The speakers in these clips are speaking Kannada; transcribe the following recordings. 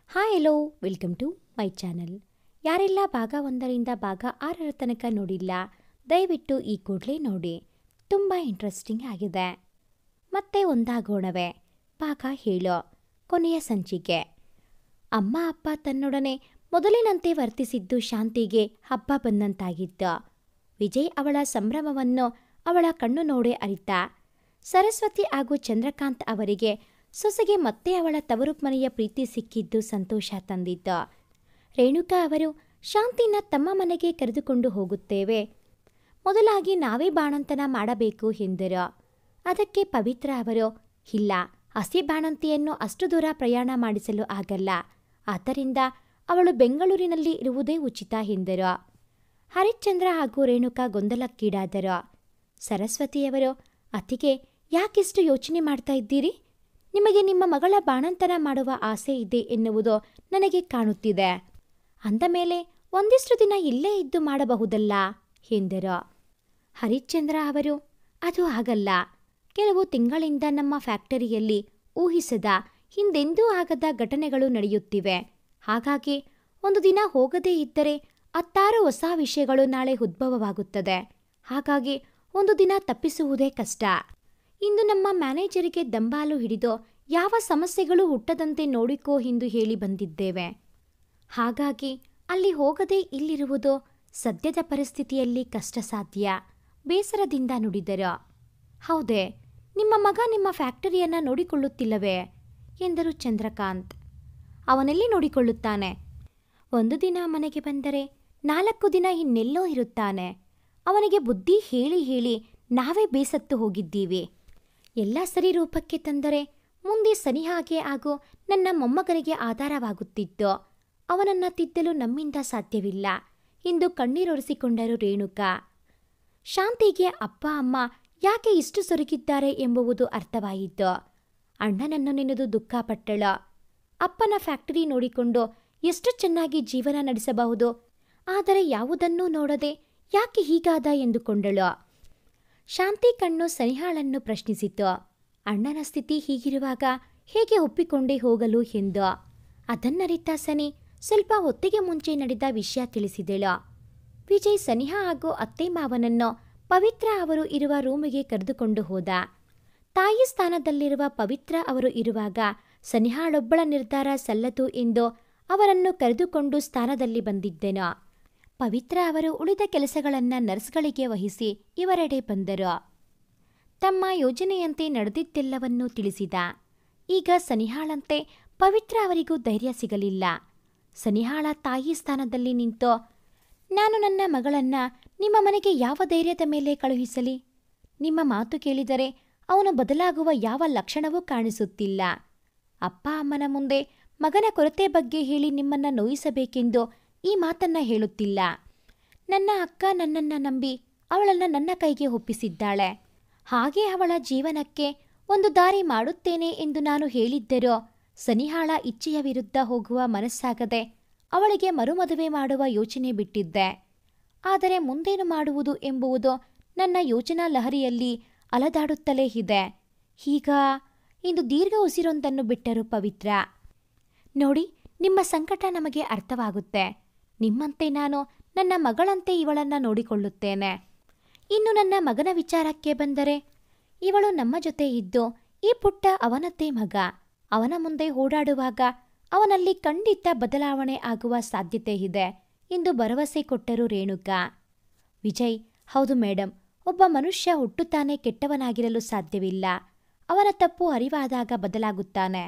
Hi hello welcome to my channel. ಯಾರೆಲ್ಲ ಭಾಗ 1ರಿಂದ ಭಾಗ 6 ತನಕ ನೋಡಿಲ್ಲ, ದಯವಿಟ್ಟು ಈ ಕೂಡಲೇ ನೋಡಿ. ತುಂಬ ಇಂಟ್ರೆಸ್ಟಿಂಗ್ ಆಗಿದೆ. ಮತ್ತೆ ಒಂದಾಗೋಣವೆ ಭಾಗ 7 ಕೊನೆಯ ಸಂಚಿಕೆ. ಅಮ್ಮ ಅಪ್ಪ ತನ್ನೊಡನೆ ಮೊದಲಿನಂತೆ ವರ್ತಿಸಿದ್ದು ಶಾಂತಿಗೆ ಹಬ್ಬ ಬಂದಂತಾಗಿತ್ತು. ವಿಜಯ್ ಅವಳ ಸಂಭ್ರಮವನ್ನು ಅವಳ ಕಣ್ಣು ನೋಡೇ ಅರಿತ. ಸರಸ್ವತಿ ಹಾಗೂ ಚಂದ್ರಕಾಂತ್ ಅವರಿಗೆ ಸೊಸೆಗೆ ಮತ್ತೆ ಅವಳ ತವರು ಮನೆಯ ಪ್ರೀತಿ ಸಿಕ್ಕಿದ್ದು ಸಂತೋಷ ತಂದಿತ್ತು. ರೇಣುಕಾ ಅವರು ಶಾಂತಿನ ತಮ್ಮ ಮನೆಗೆ ಕರೆದುಕೊಂಡು ಹೋಗುತ್ತೇವೆ, ಮೊದಲಾಗಿ ನಾವೇ ಬಾಣಂತನ ಮಾಡಬೇಕು ಎಂದರು. ಅದಕ್ಕೆ ಪವಿತ್ರ ಅವರು, ಇಲ್ಲ, ಹಸಿ ಬಾಣಂತಿಯನ್ನು ಅಷ್ಟು ದೂರ ಪ್ರಯಾಣ ಮಾಡಿಸಲು ಆಗಲ್ಲ, ಆದ್ದರಿಂದ ಅವಳು ಬೆಂಗಳೂರಿನಲ್ಲಿ ಇರುವುದೇ ಉಚಿತ ಎಂದರು. ಹರಿಶ್ಚಂದ್ರ ಹಾಗೂ ರೇಣುಕಾ ಗೊಂದಲಕ್ಕೀಡಾದರು. ಸರಸ್ವತಿಯವರು, ಅತ್ತಿಗೆ, ಯಾಕಿಷ್ಟು ಯೋಚನೆ ಮಾಡ್ತಾ ಇದ್ದೀರಿ? ನಿಮಗೆ ನಿಮ್ಮ ಮಗಳ ಬಾಣಂತನ ಮಾಡುವ ಆಸೆ ಇದೆ ಎನ್ನುವುದು ನನಗೆ ಕಾಣುತ್ತಿದೆ. ಅಂದ ಮೇಲೆ ಒಂದಿಷ್ಟು ದಿನ ಇಲ್ಲೇ ಇದ್ದು ಮಾಡಬಹುದಲ್ಲ ಎಂದರು. ಹರಿಶ್ಚಂದ್ರ ಅವರು, ಅದು ಆಗಲ್ಲ. ಕೆಲವು ತಿಂಗಳಿಂದ ನಮ್ಮ ಫ್ಯಾಕ್ಟರಿಯಲ್ಲಿ ಊಹಿಸದ, ಹಿಂದೆಂದೂ ಆಗದ ಘಟನೆಗಳು ನಡೆಯುತ್ತಿವೆ. ಹಾಗಾಗಿ ಒಂದು ದಿನ ಹೋಗದೇ ಇದ್ದರೆ 10 ಹೊಸ ವಿಷಯಗಳು ನಾಳೆ ಉದ್ಭವವಾಗುತ್ತದೆ. ಹಾಗಾಗಿ ಒಂದು ದಿನ ತಪ್ಪಿಸುವುದೇ ಕಷ್ಟ. ಇಂದು ನಮ್ಮ ಮ್ಯಾನೇಜರಿಗೆ ದಂಬಾಲು ಹಿಡಿದು ಯಾವ ಸಮಸ್ಯೆಗಳು ಹುಟ್ಟದಂತೆ ನೋಡಿಕೋ ಎಂದು ಹೇಳಿ ಬಂದಿದ್ದೇವೆ. ಹಾಗಾಗಿ ಅಲ್ಲಿ ಹೋಗದೆ ಇಲ್ಲಿರುವುದು ಸದ್ಯದ ಪರಿಸ್ಥಿತಿಯಲ್ಲಿ ಕಷ್ಟ ಸಾಧ್ಯ. ಬೇಸರದಿಂದ ನುಡಿದರು. ಹೌದೇ, ನಿಮ್ಮ ಮಗ ನಿಮ್ಮ ಫ್ಯಾಕ್ಟರಿಯನ್ನು ನೋಡಿಕೊಳ್ಳುತ್ತಿಲ್ಲವೇ ಎಂದರು ಚಂದ್ರಕಾಂತ್. ಅವನೆಲ್ಲಿ ನೋಡಿಕೊಳ್ಳುತ್ತಾನೆ? ಒಂದು ದಿನ ಮನೆಗೆ ಬಂದರೆ 4 ದಿನ ಇನ್ನೆಲ್ಲೋ ಇರುತ್ತಾನೆ. ಅವನಿಗೆ ಬುದ್ಧಿ ಹೇಳಿ ಹೇಳಿ ನಾವೇ ಬೇಸತ್ತು ಹೋಗಿದ್ದೀವಿ. ಎಲ್ಲ ಸರಿ ರೂಪಕ್ಕೆ ತಂದರೆ ಮುಂದೆ ಸನಿಹಾಗೆ ಹಾಗೂ ನನ್ನ ಮೊಮ್ಮಗನಿಗೆ ಆಧಾರವಾಗುತ್ತಿತ್ತು. ಅವನನ್ನು ತಿದ್ದಲು ನಮ್ಮಿಂದ ಸಾಧ್ಯವಿಲ್ಲ ಎಂದು ಕಣ್ಣೀರೊರೆಸಿಕೊಂಡರು ರೇಣುಕಾ. ಶಾಂತಿಗೆ ಅಪ್ಪ ಅಮ್ಮ ಯಾಕೆ ಇಷ್ಟು ಸೊರಗಿದ್ದಾರೆ ಎಂಬುವುದು ಅರ್ಥವಾಯಿತು. ಅಣ್ಣನನ್ನು ನೆನೆದು ದುಃಖಪಟ್ಟಳು. ಅಪ್ಪನ ಫ್ಯಾಕ್ಟರಿ ನೋಡಿಕೊಂಡು ಎಷ್ಟು ಚೆನ್ನಾಗಿ ಜೀವನ ನಡೆಸಬಹುದು, ಆದರೆ ಯಾವುದನ್ನೂ ನೋಡದೆ ಯಾಕೆ ಹೀಗಾದ ಎಂದುಕೊಂಡಳು. ಶಾಂತಿ ಕಣ್ಣು ಸನಿಹಾಳನ್ನು ಪ್ರಶ್ನಿಸಿತು. ಅಣ್ಣನ ಸ್ಥಿತಿ ಹೀಗಿರುವಾಗ ಹೇಗೆ ಒಪ್ಪಿಕೊಂಡೇ ಹೋಗಲು ಎಂದು. ಅದನ್ನರಿತ ಸನಿ ಸ್ವಲ್ಪ ಹೊತ್ತಿಗೆ ಮುಂಚೆ ನಡೆದ ವಿಷಯ ತಿಳಿಸಿದಳು. ವಿಜಯ್ ಸನಿಹಾ ಹಾಗೂ ಅತ್ತೆ ಮಾವನನ್ನು ಪವಿತ್ರ ಅವರು ಇರುವ ರೂಮಿಗೆ ಕರೆದುಕೊಂಡು ಹೋದ. ತಾಯಿ ಸ್ಥಾನದಲ್ಲಿರುವ ಪವಿತ್ರ ಅವರು ಇರುವಾಗ ಸನಿಹಾಳೊಬ್ಬಳ ನಿರ್ಧಾರ ಸಲ್ಲದು ಎಂದು ಅವರನ್ನು ಕರೆದುಕೊಂಡು ಸ್ಥಾನದಲ್ಲಿ ಬಂದಿದ್ದೆನು. ಪವಿತ್ರ ಅವರು ಉಳಿದ ಕೆಲಸಗಳನ್ನು ನರ್ಸ್ಗಳಿಗೆ ವಹಿಸಿ ಇವರೆಡೆ ಬಂದರು. ತಮ್ಮ ಯೋಜನೆಯಂತೆ ನಡೆದಿದ್ದೆಲ್ಲವನ್ನೂ ತಿಳಿಸಿದ. ಈಗ ಸನಿಹಾಳಂತೆ ಪವಿತ್ರ ಅವರಿಗೂ ಧೈರ್ಯ ಸಿಗಲಿಲ್ಲ. ಸನಿಹಾಳ ತಾಯಿ ಸ್ಥಾನದಲ್ಲಿ ನಿಂತು, ನಾನು ನನ್ನ ಮಗಳನ್ನ ನಿಮ್ಮ ಮನೆಗೆ ಯಾವ ಧೈರ್ಯದ ಮೇಲೆ ಕಳುಹಿಸಲಿ? ನಿಮ್ಮ ಮಾತು ಕೇಳಿದರೆ ಅವನು ಬದಲಾಗುವ ಯಾವ ಲಕ್ಷಣವೂ ಕಾಣಿಸುತ್ತಿಲ್ಲ. ಅಪ್ಪ ಅಮ್ಮನ ಮುಂದೆ ಮಗನ ಕೊರತೆ ಬಗ್ಗೆ ಹೇಳಿ ನಿಮ್ಮನ್ನ ನೋಯಿಸಬೇಕೆಂದು ಈ ಮಾತನ್ನ ಹೇಳುತ್ತಿಲ್ಲ. ನನ್ನ ಅಕ್ಕ ನನ್ನನ್ನು ನಂಬಿ ಅವಳನ್ನು ನನ್ನ ಕೈಗೆ ಒಪ್ಪಿಸಿದ್ದಾಳೆ. ಹಾಗೆ ಅವಳ ಜೀವನಕ್ಕೆ ಒಂದು ದಾರಿ ಮಾಡುತ್ತೇನೆ ಎಂದು ನಾನು ಹೇಳಿದ್ದರೂ ಸನಿಹಾಳ ಇಚ್ಛೆಯ ವಿರುದ್ಧ ಹೋಗುವ ಮನಸ್ಸಾಗದೆ ಅವಳಿಗೆ ಮರುಮದುವೆ ಮಾಡುವ ಯೋಚನೆ ಬಿಟ್ಟಿದ್ದೆ. ಆದರೆ ಮುಂದೇನು ಮಾಡುವುದು ಎಂಬುವುದು ನನ್ನ ಯೋಚನಾ ಲಹರಿಯಲ್ಲಿ ಅಲದಾಡುತ್ತಲೇ ಇದೆ. ಈಗ ಇಂದು ದೀರ್ಘ ಉಸಿರೊಂದನ್ನು ಬಿಟ್ಟರು ಪವಿತ್ರ. ನೋಡಿ, ನಿಮ್ಮ ಸಂಕಟ ನಮಗೆ ಅರ್ಥವಾಗುತ್ತೆ. ನಿಮ್ಮಂತೆ ನಾನು ನನ್ನ ಮಗಳಂತೆ ಇವಳನ್ನು ನೋಡಿಕೊಳ್ಳುತ್ತೇನೆ. ಇನ್ನು ನನ್ನ ಮಗನ ವಿಚಾರಕ್ಕೆ ಬಂದರೆ, ಇವಳು ನಮ್ಮ ಜೊತೆ ಇದ್ದು ಈ ಪುಟ್ಟ ಅವನದ್ದೇ ಮಗ. ಅವನ ಮುಂದೆ ಓಡಾಡುವಾಗ ಅವನಲ್ಲಿ ಖಂಡಿತ ಬದಲಾವಣೆ ಆಗುವ ಸಾಧ್ಯತೆ ಇದೆ ಎಂದು ಭರವಸೆ ಕೊಟ್ಟರು ರೇಣುಕಾ. ವಿಜಯ್, ಹೌದು ಮೇಡಮ್, ಒಬ್ಬ ಮನುಷ್ಯ ಹುಟ್ಟುತ್ತಾನೆ ಕೆಟ್ಟವನಾಗಿರಲು ಸಾಧ್ಯವಿಲ್ಲ. ಅವನ ತಪ್ಪು ಅರಿವಾದಾಗ ಬದಲಾಗುತ್ತಾನೆ.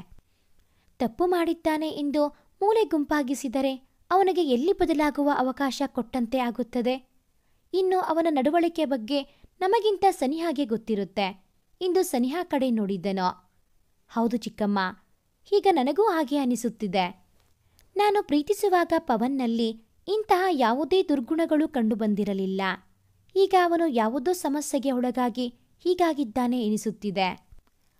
ತಪ್ಪು ಮಾಡಿದ್ದಾನೆ ಎಂದು ಮೂಲೆ ಗುಂಪಾಗಿಸಿದರೆ ಅವನಿಗೆ ಎಲ್ಲಿ ಬದಲಾಗುವ ಅವಕಾಶ ಕೊಟ್ಟಂತೆ ಆಗುತ್ತದೆ? ಇನ್ನು ಅವನ ನಡವಳಿಕೆ ಬಗ್ಗೆ ನಮಗಿಂತ ಸನಿಹಾಗೆ ಗೊತ್ತಿರುತ್ತೆ. ಇಂದು ಸನಿಹಾ ಕಡೆ ನೋಡಿದ್ದನೋ? ಹೌದು ಚಿಕ್ಕಮ್ಮ, ಈಗ ನನಗೂ ಹಾಗೆ ಅನಿಸುತ್ತಿದೆ. ನಾನು ಪ್ರೀತಿಸುವಾಗ ಪವನ್ನಲ್ಲಿ ಇಂತಹ ಯಾವುದೇ ದುರ್ಗುಣಗಳು ಕಂಡುಬಂದಿರಲಿಲ್ಲ. ಈಗ ಅವನು ಯಾವುದೋ ಸಮಸ್ಯೆಗೆ ಒಳಗಾಗಿ ಹೀಗಾಗಿದ್ದಾನೆ ಎನಿಸುತ್ತಿದೆ.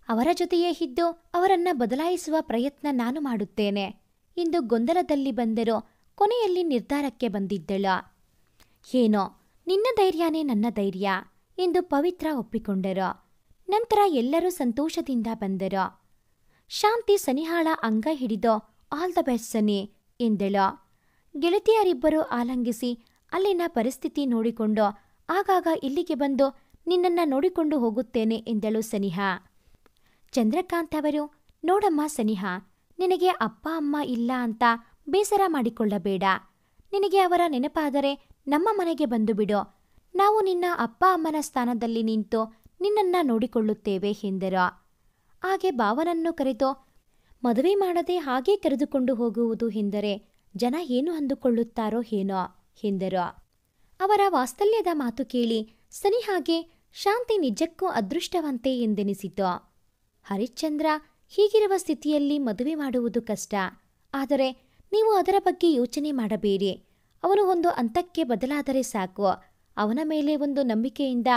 ಅವರ ಜೊತೆಯೇ ಇದ್ದು ಅವರನ್ನ ಬದಲಾಯಿಸುವ ಪ್ರಯತ್ನ ನಾನು ಮಾಡುತ್ತೇನೆ ಎಂದು ಗೊಂದಲದಲ್ಲಿ ಬಂದರೂ ಕೊನೆಯಲ್ಲಿ ನಿರ್ಧಾರಕ್ಕೆ ಬಂದಿದ್ದಳು. ಏನೋ, ನಿನ್ನ ಧೈರ್ಯನೇ ನನ್ನ ಧೈರ್ಯ ಎಂದು ಪವಿತ್ರ ಒಪ್ಪಿಕೊಂಡರು. ನಂತರ ಎಲ್ಲರೂ ಸಂತೋಷದಿಂದ ಬಂದರು. ಶಾಂತಿ ಸನಿಹಾಳ ಅಂಗ ಹಿಡಿದು ಆಲ್ ದ ಬೆಸ್ಟ್ ಸನಿ ಎಂದಳು. ಗೆಳತಿಯರಿಬ್ಬರು ಆಲಂಗಿಸಿ ಅಲ್ಲಿನ ಪರಿಸ್ಥಿತಿ ನೋಡಿಕೊಂಡು ಆಗಾಗ ಇಲ್ಲಿಗೆ ಬಂದು ನಿನ್ನನ್ನು ನೋಡಿಕೊಂಡು ಹೋಗುತ್ತೇನೆ ಎಂದಳು ಸನಿಹಾ. ಚಂದ್ರಕಾಂತ್ ಅವರು, ನೋಡಮ್ಮ ಸನಿಹಾ, ನಿನಗೆ ಅಪ್ಪ ಅಮ್ಮ ಇಲ್ಲ ಅಂತ ಬೇಸರ ಮಾಡಿಕೊಳ್ಳಬೇಡ. ನಿನಗೆ ಅವರ ನೆನಪಾದರೆ ನಮ್ಮ ಮನೆಗೆ ಬಂದು ಬಿಡು. ನಾವು ನಿನ್ನ ಅಪ್ಪ ಅಮ್ಮನ ಸ್ಥಾನದಲ್ಲಿ ನಿಂತು ನಿನ್ನನ್ನು ನೋಡಿಕೊಳ್ಳುತ್ತೇವೆ ಎಂದರು. ಹಾಗೆ ಭಾವನನ್ನು ಕರೆದು ಮದುವೆ ಮಾಡದೆ ಹಾಗೇ ಕರೆದುಕೊಂಡು ಹೋಗುವುದು ಎಂದರೆ ಜನ ಏನು ಅಂದುಕೊಳ್ಳುತ್ತಾರೋ ಏನೋ ಎಂದರು. ಅವರ ವಾತ್ಸಲ್ಯದ ಮಾತು ಕೇಳಿ ಸನಿಹಾಗೆ ಶಾಂತಿ ನಿಜಕ್ಕೂ ಅದೃಷ್ಟವಂತೆ ಎಂದೆನಿಸಿತು. ಹರಿಶ್ಚಂದ್ರ ಹೀಗಿರುವ ಸ್ಥಿತಿಯಲ್ಲಿ ಮದುವೆ ಮಾಡುವುದು ಕಷ್ಟ. ಆದರೆ ನೀವು ಅದರ ಬಗ್ಗೆ ಯೋಚನೆ ಮಾಡಬೇಡಿ. ಅವನು ಒಂದು ಹಂತಕ್ಕೆ ಬದಲಾದರೆ ಸಾಕು. ಅವನ ಮೇಲೆ ಒಂದು ನಂಬಿಕೆಯಿಂದ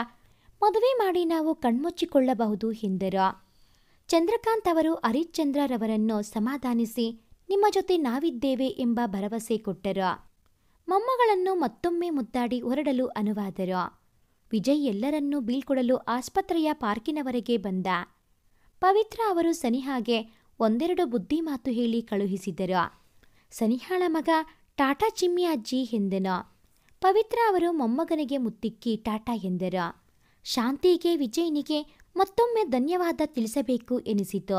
ಮದುವೆ ಮಾಡಿ ನಾವು ಕಣ್ಮುಚ್ಚಿಕೊಳ್ಳಬಹುದು ಎಂದರು. ಚಂದ್ರಕಾಂತ್ ಅವರು ಹರಿಶ್ಚಂದ್ರರವರನ್ನು ಸಮಾಧಾನಿಸಿ ನಿಮ್ಮ ಜೊತೆ ನಾವಿದ್ದೇವೆ ಎಂಬ ಭರವಸೆ ಕೊಟ್ಟರು. ಮೊಮ್ಮಗಳನ್ನು ಮತ್ತೊಮ್ಮೆ ಮುದ್ದಾಡಿ ಹೊರಡಲು ಅನುವಾದರು. ವಿಜಯ್ ಎಲ್ಲರನ್ನೂ ಬೀಳ್ಕೊಡಲು ಆಸ್ಪತ್ರೆಯ ಪಾರ್ಕಿನವರೆಗೆ ಬಂದ. ಪವಿತ್ರ ಅವರು ಸನಿಹಾಗೆ ಒಂದೆರಡು ಬುದ್ಧಿ ಮಾತು ಹೇಳಿ ಕಳುಹಿಸಿದರು. ಸನಿಹಾಳ ಮಗ ಟಾಟಾ ಚಿಮ್ಮಿ ಅಜ್ಜಿ ಎಂದನು. ಪವಿತ್ರ ಅವರು ಮೊಮ್ಮಗನಿಗೆ ಮುತ್ತಿಕ್ಕಿ ಟಾಟಾ ಎಂದರು. ಶಾಂತಿಗೆ ವಿಜಯ್ನಿಗೆ ಮತ್ತೊಮ್ಮೆ ಧನ್ಯವಾದ ತಿಳಿಸಬೇಕು ಎನಿಸಿತು.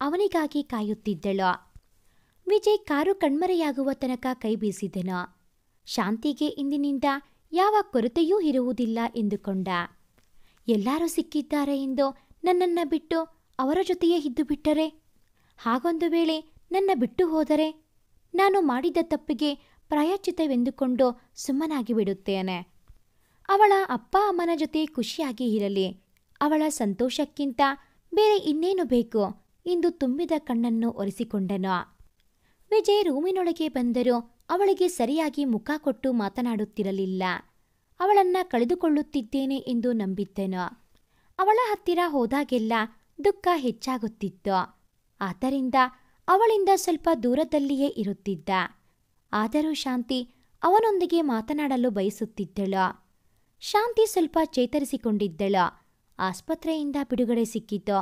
ಅವನಿಗಾಗಿ ಕಾಯುತ್ತಿದ್ದಳು. ವಿಜಯ್ ಕಾರು ಕಣ್ಮರೆಯಾಗುವ ತನಕ ಕೈ ಬೀಸಿದನು. ಶಾಂತಿಗೆ ಇಂದಿನಿಂದ ಯಾವ ಕೊರತೆಯೂ ಇರುವುದಿಲ್ಲ ಎಂದುಕೊಂಡ. ಎಲ್ಲರೂ ಸಿಕ್ಕಿದ್ದಾರೆ ಎಂದು ನನ್ನನ್ನು ಬಿಟ್ಟು ಅವರ ಜೊತೆಯೇ ಇದ್ದು ಬಿಟ್ಟರೆ, ಹಾಗೊಂದು ವೇಳೆ ನನ್ನ ಬಿಟ್ಟು ಹೋದರೆ ನಾನು ಮಾಡಿದ ತಪ್ಪಿಗೆ ಪ್ರಾಯಶ್ಚಿತ್ತವೆಂದುಕೊಂಡು ಸುಮ್ಮನಾಗಿ ಬಿಡುತ್ತೇನೆ. ಅವಳ ಅಪ್ಪ ಅಮ್ಮನ ಜೊತೆ ಖುಷಿಯಾಗಿ ಇರಲಿ. ಅವಳ ಸಂತೋಷಕ್ಕಿಂತ ಬೇರೆ ಇನ್ನೇನು ಬೇಕು ಎಂದು ತುಂಬಿದ ಕಣ್ಣನ್ನು ಒರೆಸಿಕೊಂಡನು. ವಿಜಯ್ ರೂಮಿನೊಳಗೆ ಬಂದರೂ ಅವಳಿಗೆ ಸರಿಯಾಗಿ ಮುಖ ಕೊಟ್ಟು ಮಾತನಾಡುತ್ತಿರಲಿಲ್ಲ. ಅವಳನ್ನ ಕಳೆದುಕೊಳ್ಳುತ್ತಿದ್ದೇನೆ ಎಂದು ನಂಬಿದ್ದನು. ಅವಳ ಹತ್ತಿರ ಹೋದಾಗೆಲ್ಲ ದುಃಖ ಹೆಚ್ಚಾಗುತ್ತಿತ್ತು. ಆದ್ದರಿಂದ ಅವಳಿಂದ ಸ್ವಲ್ಪ ದೂರದಲ್ಲಿಯೇ ಇರುತ್ತಿದ್ದ. ಆದರೂ ಶಾಂತಿ ಅವನೊಂದಿಗೆ ಮಾತನಾಡಲು ಬಯಸುತ್ತಿದ್ದಳು. ಶಾಂತಿ ಸ್ವಲ್ಪ ಚೇತರಿಸಿಕೊಂಡಿದ್ದಳು. ಆಸ್ಪತ್ರೆಯಿಂದ ಬಿಡುಗಡೆ ಸಿಕ್ಕಿತು.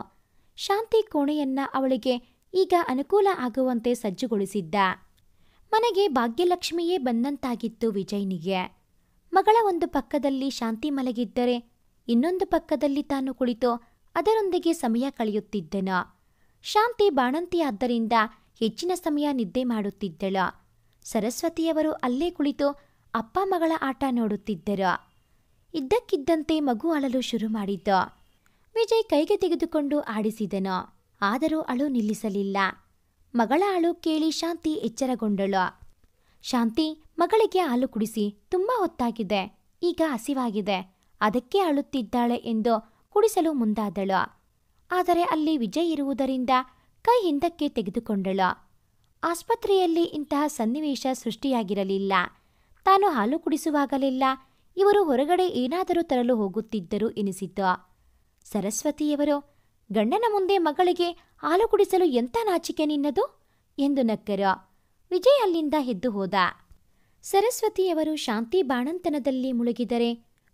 ಶಾಂತಿ ಕೋಣೆಯನ್ನ ಅವಳಿಗೆ ಈಗ ಅನುಕೂಲ ಆಗುವಂತೆ ಸಜ್ಜುಗೊಳಿಸಿದ್ದ. ಮನೆಗೆ ಭಾಗ್ಯಲಕ್ಷ್ಮಿಯೇ ಬಂದಂತಾಗಿತ್ತು ವಿಜಯ್ನಿಗೆ. ಮಗಳ ಒಂದು ಪಕ್ಕದಲ್ಲಿ ಶಾಂತಿ ಮಲಗಿದ್ದರೆ ಇನ್ನೊಂದು ಪಕ್ಕದಲ್ಲಿ ತಾನು ಕುಳಿತು ಅದರೊಂದಿಗೆ ಸಮಯ ಕಳೆಯುತ್ತಿದ್ದನು. ಶಾಂತಿ ಬಾಣಂತಿಯಾದ್ದರಿಂದ ಹೆಚ್ಚಿನ ಸಮಯ ನಿದ್ದೆ ಮಾಡುತ್ತಿದ್ದಳು. ಸರಸ್ವತಿಯವರು ಅಲ್ಲೇ ಕುಳಿತು ಅಪ್ಪ ಮಗಳ ಆಟ ನೋಡುತ್ತಿದ್ದರು. ಇದ್ದಕ್ಕಿದ್ದಂತೆ ಮಗು ಅಳಲು ಶುರು ಮಾಡಿತು. ವಿಜಯ್ ಕೈಗೆ ತೆಗೆದುಕೊಂಡು ಆಡಿಸಿದನು. ಆದರೂ ಅಳು ನಿಲ್ಲಿಸಲಿಲ್ಲ. ಮಗಳ ಅಳು ಕೇಳಿ ಶಾಂತಿ ಎಚ್ಚರಗೊಂಡಳು. ಶಾಂತಿ, ಮಗಳಿಗೆ ಹಾಲು ಕುಡಿಸಿ, ತುಂಬಾ ಹೊತ್ತಾಗಿದೆ, ಈಗ ಹಸಿವಾಗಿದೆ, ಅದಕ್ಕೆ ಅಳುತ್ತಿದ್ದಾಳೆ ಎಂದು ಕುಡಿಸಲು ಮುಂದಾದಳು. ಆದರೆ ಅಲ್ಲಿ ವಿಜಯ್ ಇರುವುದರಿಂದ ಕೈ ಹಿಂದಕ್ಕೆ ತೆಗೆದುಕೊಂಡಳು. ಆಸ್ಪತ್ರೆಯಲ್ಲಿ ಇಂತಹ ಸನ್ನಿವೇಶ ಸೃಷ್ಟಿಯಾಗಿರಲಿಲ್ಲ. ತಾನು ಹಾಲು ಕುಡಿಸುವಾಗಲೆಲ್ಲ ಇವರು ಹೊರಗಡೆ ಏನಾದರೂ ತರಲು ಹೋಗುತ್ತಿದ್ದರು ಎನಿಸಿತು. ಸರಸ್ವತಿಯವರು, ಗಂಡನ ಮುಂದೆ ಮಗಳಿಗೆ ಹಾಲು ಕುಡಿಸಲು ಎಂಥ ನಾಚಿಕೆ ನಿನ್ನದು ಎಂದು ನಕ್ಕರು. ವಿಜಯ್ ಅಲ್ಲಿಂದ ಎದ್ದು ಹೋದ. ಸರಸ್ವತಿಯವರು ಶಾಂತಿ ಬಾಣಂತನದಲ್ಲಿ ಮುಳುಗಿದರೆ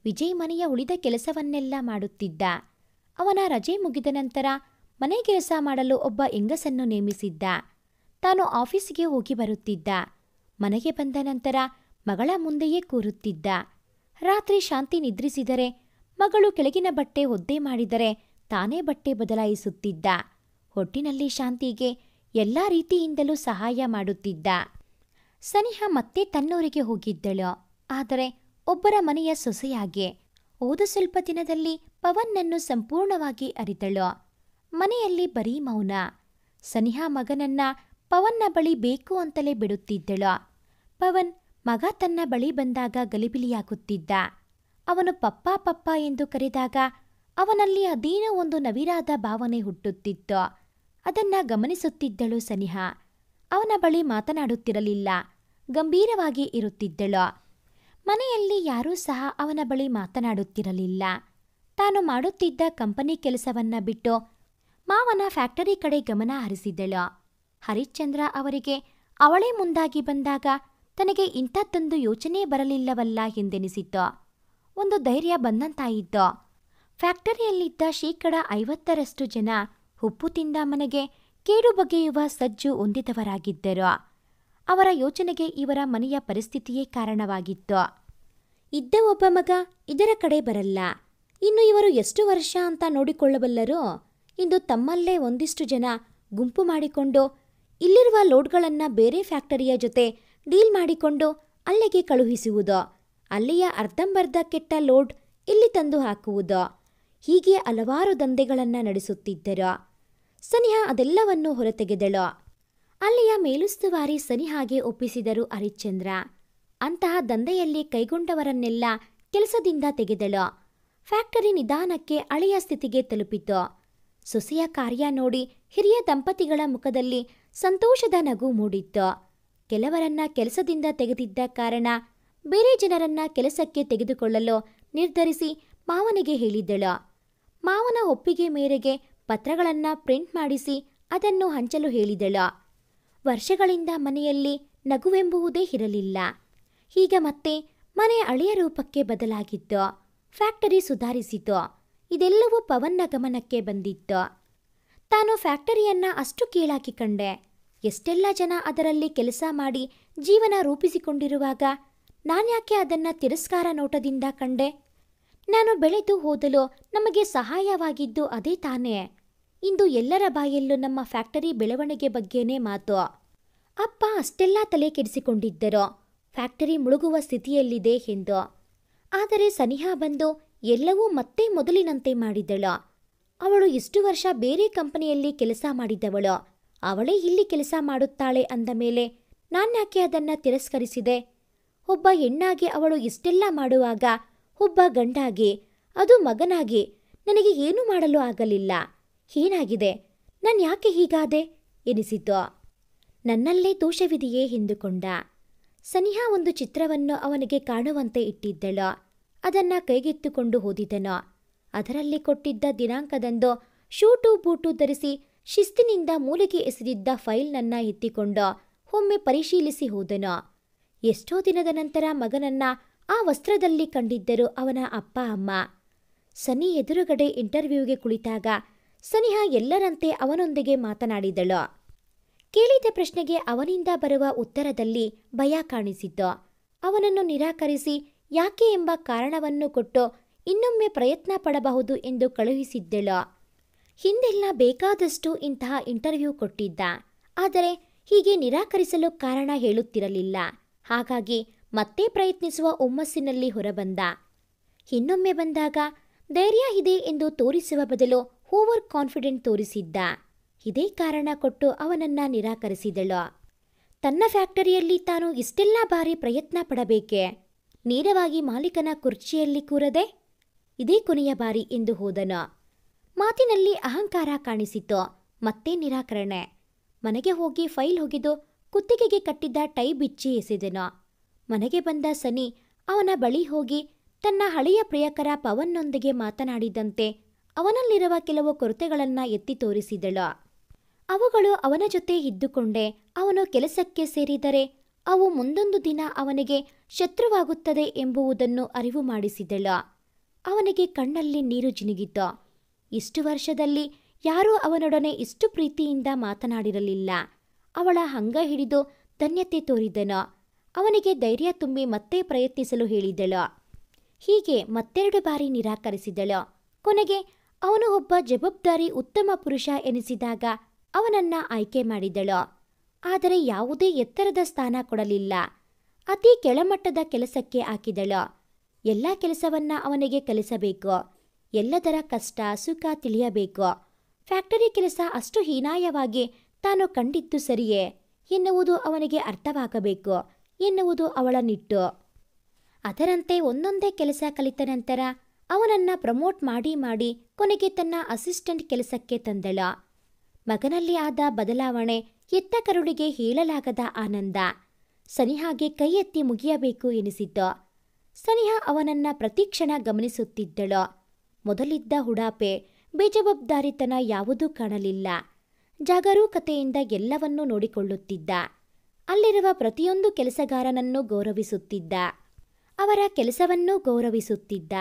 ವಿಜಯ್ ಮನೆಯ ಉಳಿದ ಕೆಲಸವನ್ನೆಲ್ಲ ಮಾಡುತ್ತಿದ್ದ. ಅವನ ರಜೆ ಮುಗಿದ ನಂತರ ಮನೆ ಕೆಲಸ ಮಾಡಲು ಒಬ್ಬ ಹೆಂಗಸನ್ನು ನೇಮಿಸಿದ್ದ. ತಾನು ಆಫೀಸಿಗೆ ಹೋಗಿ ಬರುತ್ತಿದ್ದ. ಮನೆಗೆ ಬಂದ ನಂತರ ಮಗಳ ಮುಂದೆಯೇ ಕೂರುತ್ತಿದ್ದ. ರಾತ್ರಿ ಶಾಂತಿ ನಿದ್ರಿಸಿದರೆ ಮಗಳು ಕೆಳಗಿನ ಬಟ್ಟೆ ಒದ್ದೆ ಮಾಡಿದರೆ ತಾನೇ ಬಟ್ಟೆ ಬದಲಾಯಿಸುತ್ತಿದ್ದ. ಒಟ್ಟಿನಲ್ಲಿ ಶಾಂತಿಗೆ ಎಲ್ಲ ರೀತಿಯಿಂದಲೂ ಸಹಾಯ ಮಾಡುತ್ತಿದ್ದ. ಸನಿಹಾ ಮತ್ತೆ ತನ್ನೂರಿಗೆ ಹೋಗಿದ್ದಳು. ಆದರೆ ಒಬ್ಬರ ಮನೆಯ ಸೊಸೆಯಾಗೆ. ಹೋದ ಸ್ವಲ್ಪ ದಿನದಲ್ಲಿ ಪವನ್ನನ್ನು ಸಂಪೂರ್ಣವಾಗಿ ಅರಿತಳು. ಮನೆಯಲ್ಲಿ ಬರೀ ಮೌನ. ಸನಿಹಾ ಮಗನನ್ನ ಪವನ್ನ ಬಳಿ ಬೇಕು ಅಂತಲೇ ಬಿಡುತ್ತಿದ್ದಳು. ಪವನ್ ಮಗ ತನ್ನ ಬಳಿ ಬಂದಾಗ ಗಲಿಬಿಲಿಯಾಗುತ್ತಿದ್ದ. ಅವನು ಪಪ್ಪ ಪಪ್ಪ ಎಂದು ಕರೆದಾಗ ಅವನಲ್ಲಿ ಅದೇನೋ ಒಂದು ನವಿರಾದ ಭಾವನೆ ಹುಟ್ಟುತ್ತಿತ್ತು. ಅದನ್ನ ಗಮನಿಸುತ್ತಿದ್ದಳು ಸನಿಹಾ. ಅವನ ಬಳಿ ಮಾತನಾಡುತ್ತಿರಲಿಲ್ಲ, ಗಂಭೀರವಾಗಿ ಇರುತ್ತಿದ್ದಳು. ಮನೆಯಲ್ಲಿ ಯಾರೂ ಸಹ ಅವನ ಬಳಿ ಮಾತನಾಡುತ್ತಿರಲಿಲ್ಲ. ತಾನು ಮಾಡುತ್ತಿದ್ದ ಕಂಪನಿ ಕೆಲಸವನ್ನ ಬಿಟ್ಟು ಮಾವನ ಫ್ಯಾಕ್ಟರಿ ಕಡೆ ಗಮನ ಹರಿಸಿದಳು. ಹರಿಶ್ಚಂದ್ರ ಅವರಿಗೆ ಅವಳೇ ಮುಂದಾಗಿ ಬಂದಾಗ ತನಗೆ ಇಂಥದ್ದೊಂದು ಯೋಚನೆ ಬರಲಿಲ್ಲವಲ್ಲ ಎಂದೆನಿಸಿತು. ಒಂದು ಧೈರ್ಯ ಬಂದಂತಾಯಿತು. ಫ್ಯಾಕ್ಟರಿಯಲ್ಲಿದ್ದ 50% ಜನ ಉಪ್ಪು ತಿಂದ ಮನೆಗೆ ಕೇಡು ಬಗೆಯುವ ಸಜ್ಜು ಹೊಂದಿದವರಾಗಿದ್ದರು. ಅವರ ಯೋಚನೆಗೆ ಇವರ ಮನೆಯ ಪರಿಸ್ಥಿತಿಯೇ ಕಾರಣವಾಗಿತ್ತು. ಇದ್ದ ಒಬ್ಬ ಮಗ ಇದರ ಕಡೆ ಬರಲ್ಲ, ಇನ್ನು ಇವರು ಎಷ್ಟು ವರ್ಷ ಅಂತ ನೋಡಿಕೊಳ್ಳಬಲ್ಲರೋ? ಇಂದು ತಮ್ಮಲ್ಲೇ ಒಂದಿಷ್ಟು ಜನ ಗುಂಪು ಮಾಡಿಕೊಂಡು ಇಲ್ಲಿರುವ ಲೋಡ್ಗಳನ್ನು ಬೇರೆ ಫ್ಯಾಕ್ಟರಿಯ ಜೊತೆ ಡೀಲ್ ಮಾಡಿಕೊಂಡು ಅಲ್ಲಿಗೆ ಕಳುಹಿಸುವುದು, ಅಲ್ಲಿಯ ಅರ್ಧಂಬರ್ಧ ಕೆಟ್ಟ ಲೋಡ್ ಇಲ್ಲಿ ತಂದು ಹಾಕುವುದು, ಹೀಗೆ ಹಲವಾರು ದಂಧೆಗಳನ್ನು ನಡೆಸುತ್ತಿದ್ದರು. ಸನಿಹಾ ಅದೆಲ್ಲವನ್ನೂ ಹೊರತೆಗೆದಳು. ಅಲ್ಲಿಯ ಮೇಲುಸ್ತುವಾರಿ ಸನಿಹಾಗೆ ಒಪ್ಪಿಸಿದರು ಹರಿಶ್ಚಂದ್ರ. ಅಂತಹ ದಂಧೆಯಲ್ಲಿ ಕೈಗೊಂಡವರನ್ನೆಲ್ಲ ಕೆಲಸದಿಂದ ತೆಗೆದಳು. ಫ್ಯಾಕ್ಟರಿ ನಿಧಾನಕ್ಕೆ ಹಳೆಯ ಸ್ಥಿತಿಗೆ ತಲುಪಿತು. ಸೊಸೆಯ ಕಾರ್ಯ ನೋಡಿ ಹಿರಿಯ ದಂಪತಿಗಳ ಮುಖದಲ್ಲಿ ಸಂತೋಷದ ನಗು ಮೂಡಿತ್ತು. ಕೆಲವರನ್ನ ಕೆಲಸದಿಂದ ತೆಗೆದಿದ್ದ ಕಾರಣ ಬೇರೆ ಜನರನ್ನ ಕೆಲಸಕ್ಕೆ ತೆಗೆದುಕೊಳ್ಳಲು ನಿರ್ಧರಿಸಿ ಮಾವನಿಗೆ ಹೇಳಿದ್ದಳು. ಮಾವನ ಒಪ್ಪಿಗೆ ಮೇರೆಗೆ ಪತ್ರಗಳನ್ನ ಪ್ರಿಂಟ್ ಮಾಡಿಸಿ ಅದನ್ನು ಹಂಚಲು ಹೇಳಿದಳು. ವರ್ಷಗಳಿಂದ ಮನೆಯಲ್ಲಿ ನಗುವೆಂಬುವುದೇ ಇರಲಿಲ್ಲ. ಈಗ ಮತ್ತೆ ಮನೆ ಹಳೆಯ ರೂಪಕ್ಕೆ ಬದಲಾಗಿತ್ತು. ಫ್ಯಾಕ್ಟರಿ ಸುಧಾರಿಸಿತು. ಇದೆಲ್ಲವೂ ಪವನ್ನ ಗಮನಕ್ಕೆ ಬಂದಿತ್ತು. ತಾನು ಫ್ಯಾಕ್ಟರಿಯನ್ನ ಅಷ್ಟು ಕೀಳಾಗಿ ಕಂಡೆ. ಎಷ್ಟೆಲ್ಲ ಜನ ಅದರಲ್ಲಿ ಕೆಲಸ ಮಾಡಿ ಜೀವನ ರೂಪಿಸಿಕೊಂಡಿರುವಾಗ ನಾನ್ಯಾಕೆ ಅದನ್ನ ತಿರಸ್ಕಾರ ನೋಟದಿಂದ ಕಂಡೆ? ನಾನು ಬೆಳೆದು ಹೋದಲು ನಮಗೆ ಸಹಾಯವಾಗಿದ್ದು ಅದೇ ತಾನೇ. ಇಂದು ಎಲ್ಲರ ಬಾಯಲ್ಲೂ ನಮ್ಮ ಫ್ಯಾಕ್ಟರಿ ಬೆಳವಣಿಗೆ ಬಗ್ಗೆನೇ ಮಾತು. ಅಪ್ಪ ಅಷ್ಟೆಲ್ಲ ತಲೆ ಕೆಡಿಸಿಕೊಂಡಿದ್ದರು ಫ್ಯಾಕ್ಟರಿ ಮುಳುಗುವ ಸ್ಥಿತಿಯಲ್ಲಿದೆ ಎಂದು. ಆದರೆ ಸನಿಹಾ ಬಂದು ಎಲ್ಲವೂ ಮತ್ತೆ ಮೊದಲಿನಂತೆ ಮಾಡಿದಳು. ಅವಳು ಇಷ್ಟು ವರ್ಷ ಬೇರೆ ಕಂಪನಿಯಲ್ಲಿ ಕೆಲಸ ಮಾಡಿದವಳು, ಅವಳೇ ಇಲ್ಲಿ ಕೆಲಸ ಮಾಡುತ್ತಾಳೆ ಅಂದ ಮೇಲೆ ನಾನ್ಯಾಕೆ ಅದನ್ನ ತಿರಸ್ಕರಿಸಿದೆ? ಒಬ್ಬ ಹೆಣ್ಣಾಗಿ ಅವಳು ಇಷ್ಟೆಲ್ಲ ಮಾಡುವಾಗ ಒಬ್ಬ ಗಂಡಾಗಿ, ಅದು ಮಗನಾಗಿ ನನಗೆ ಏನೂ ಮಾಡಲು ಆಗಲಿಲ್ಲ. ಏನಾಗಿದೆ? ನಾನು ಯಾಕೆ ಹೀಗಾದೆ ಎನಿಸಿತು. ನನ್ನಲ್ಲೇ ದೋಷವಿದೆಯೇ ಎಂದುಕೊಂಡ. ಸನಿಹಾ ಒಂದು ಚಿತ್ರವನ್ನು ಅವನಿಗೆ ಕಾಣುವಂತೆ ಇಟ್ಟಿದ್ದಳು. ಅದನ್ನ ಕೈಗೆತ್ತಿಕೊಂಡು ಓದಿದನು. ಅದರಲ್ಲಿ ಕೊಟ್ಟಿದ್ದ ದಿನಾಂಕದಂದು ಶೂಟು ಬೂಟು ಧರಿಸಿ ಶಿಸ್ತಿನಿಂದ ಮೂಲೆಗೆ ಎಸೆದಿದ್ದ ಫೈಲ್ನನ್ನ ಎತ್ತಿಕೊಂಡು ಒಮ್ಮೆ ಪರಿಶೀಲಿಸಿ ಹೋದನು. ಎಷ್ಟೋ ದಿನದ ನಂತರ ಮಗನನ್ನ ಆ ವಸ್ತ್ರದಲ್ಲಿ ಕಂಡಿದ್ದರು ಅವನ ಅಪ್ಪ ಅಮ್ಮ. ಸನಿ ಎದುರುಗಡೆ ಇಂಟರ್ವ್ಯೂಗೆ ಕುಳಿತಾಗ ಸನಿಹಾ ಎಲ್ಲರಂತೆ ಅವನೊಂದಿಗೆ ಮಾತನಾಡಿದಳು. ಕೇಳಿದ ಪ್ರಶ್ನೆಗೆ ಅವನಿಂದ ಬರುವ ಉತ್ತರದಲ್ಲಿ ಭಯ ಕಾಣಿಸಿತು. ಅವನನ್ನು ನಿರಾಕರಿಸಿ ಯಾಕೆ ಎಂಬ ಕಾರಣವನ್ನು ಕೊಟ್ಟು ಇನ್ನೊಮ್ಮೆ ಪ್ರಯತ್ನ ಪಡಬಹುದು ಎಂದು ಕಳುಹಿಸಿದ್ದಳು. ಹಿಂದೆಲ್ಲ ಬೇಕಾದಷ್ಟು ಇಂತಹ ಇಂಟರ್ವ್ಯೂ ಕೊಟ್ಟಿದ್ದ. ಆದರೆ ಹೀಗೆ ನಿರಾಕರಿಸಲು ಕಾರಣ ಹೇಳುತ್ತಿರಲಿಲ್ಲ. ಹಾಗಾಗಿ ಮತ್ತೆ ಪ್ರಯತ್ನಿಸುವ ಹುಮ್ಮಸ್ಸಿನಲ್ಲಿ ಹೊರಬಂದ. ಇನ್ನೊಮ್ಮೆ ಬಂದಾಗ ಧೈರ್ಯ ಇದೆ ಎಂದು ತೋರಿಸುವ ಬದಲು ಓವರ್ ಕಾನ್ಫಿಡೆಂಟ್ ತೋರಿಸಿದ್ದ. ಇದೇ ಕಾರಣ ಕೊಟ್ಟು ಅವನನ್ನ ನಿರಾಕರಿಸಿದಳು. ತನ್ನ ಫ್ಯಾಕ್ಟರಿಯಲ್ಲಿ ತಾನು ಇಷ್ಟೆಲ್ಲ ಬಾರಿ ಪ್ರಯತ್ನ ಪಡಬೇಕೆ? ನೇರವಾಗಿ ಮಾಲೀಕನ ಕುರ್ಚಿಯಲ್ಲಿ ಕೂರದೆ ಇದೇ ಕೊನೆಯ ಬಾರಿ ಎಂದು ಹೋದನು. ಮಾತಿನಲ್ಲಿ ಅಹಂಕಾರ ಕಾಣಿಸಿತು. ಮತ್ತೆ ನಿರಾಕರಣೆ. ಮನೆಗೆ ಹೋಗಿ ಫೈಲ್ ಒಗೆದು ಕುತ್ತಿಗೆಗೆ ಕಟ್ಟಿದ್ದ ಟೈ ಬಿಚ್ಚಿ ಎಸೆದನು. ಮನೆಗೆ ಬಂದ ಸನಿ ಅವನ ಬಳಿ ಹೋಗಿ ತನ್ನ ಹಳೆಯ ಪ್ರಿಯಕರ ಪವನ್ನೊಂದಿಗೆ ಮಾತನಾಡಿದಂತೆ ಅವನಲ್ಲಿರುವ ಕೆಲವು ಕೊರತೆಗಳನ್ನು ಎತ್ತಿ ತೋರಿಸಿದಳು. ಅವುಗಳು ಅವನ ಜೊತೆ ಇದ್ದುಕೊಂಡೇ ಅವನು ಕೆಲಸಕ್ಕೆ ಸೇರಿದರೆ ಅವು ಮುಂದೊಂದು ದಿನ ಅವನಿಗೆ ಶತ್ರುವಾಗುತ್ತದೆ ಎಂಬುದನ್ನು ಅರಿವು ಮಾಡಿಸಿದಳು. ಅವನಿಗೆ ಕಣ್ಣಲ್ಲಿ ನೀರು ಜಿನುಗಿತು. ಇಷ್ಟು ವರ್ಷದಲ್ಲಿ ಯಾರೂ ಅವನೊಡನೆ ಇಷ್ಟು ಪ್ರೀತಿಯಿಂದ ಮಾತನಾಡಿರಲಿಲ್ಲ. ಅವಳ ಹಂಗ ಹಿಡಿದು ಧನ್ಯತೆ ತೋರಿದನು. ಅವನಿಗೆ ಧೈರ್ಯ ತುಂಬಿ ಮತ್ತೆ ಪ್ರಯತ್ನಿಸಲು ಹೇಳಿದಳು. ಹೀಗೆ ಮತ್ತೆರಡು ಬಾರಿ ನಿರಾಕರಿಸಿದಳು. ಕೊನೆಗೆ ಅವನು ಒಬ್ಬ ಜವಾಬ್ದಾರಿ ಉತ್ತಮ ಪುರುಷ ಎನಿಸಿದಾಗ ಅವನನ್ನ ಆಯ್ಕೆ ಮಾಡಿದಳು. ಆದರೆ ಯಾವುದೇ ಎತ್ತರದ ಸ್ಥಾನ ಕೊಡಲಿಲ್ಲ. ಅತಿ ಕೆಳಮಟ್ಟದ ಕೆಲಸಕ್ಕೆ ಹಾಕಿದಳು. ಎಲ್ಲ ಕೆಲಸವನ್ನ ಅವನಿಗೆ ಕಲಿಸಬೇಕು. ಎಲ್ಲದರ ಕಷ್ಟ ಸುಖ ತಿಳಿಯಬೇಕು. ಫ್ಯಾಕ್ಟರಿ ಕೆಲಸ ಅಷ್ಟು ಹೀನಾಯವಾಗಿ ತಾನು ಕಂಡಿದ್ದು ಸರಿಯೇ ಎನ್ನುವುದು ಅವನಿಗೆ ಅರ್ಥವಾಗಬೇಕು ಎನ್ನುವುದು ಅವಳ ನಿಟ್ಟು. ಅದರಂತೆ ಒಂದೊಂದೇ ಕೆಲಸ ಕಲಿತ ನಂತರ ಅವನನ್ನ ಪ್ರಮೋಟ್ ಮಾಡಿ ಮಾಡಿ ಕೊನೆಗೆ ತನ್ನ ಅಸಿಸ್ಟೆಂಟ್ ಕೆಲಸಕ್ಕೆ ತಂದಳು. ಮಗನಲ್ಲಿ ಆದ ಬದಲಾವಣೆ ಎತ್ತ ಕರುಳಿಗೆ ಹೇಳಲಾಗದ ಆನಂದ. ಸನಿಹಾಗೆ ಕೈ ಎತ್ತಿ ಮುಗಿಯಬೇಕು ಎನಿಸಿತು. ಸನಿಹಾ ಅವನನ್ನ ಪ್ರತಿಕ್ಷಣ ಗಮನಿಸುತ್ತಿದ್ದಳು. ಮೊದಲಿದ್ದ ಹುಡಾಪೆ ಬೇಜವಾಬ್ದಾರಿತನ ಯಾವುದೂ ಕಾಣಲಿಲ್ಲ. ಜಾಗರೂಕತೆಯಿಂದ ಎಲ್ಲವನ್ನೂ ನೋಡಿಕೊಳ್ಳುತ್ತಿದ್ದ. ಅಲ್ಲಿರುವ ಪ್ರತಿಯೊಂದು ಕೆಲಸಗಾರನನ್ನು ಗೌರವಿಸುತ್ತಿದ್ದ. ಅವರ ಕೆಲಸವನ್ನೂ ಗೌರವಿಸುತ್ತಿದ್ದ.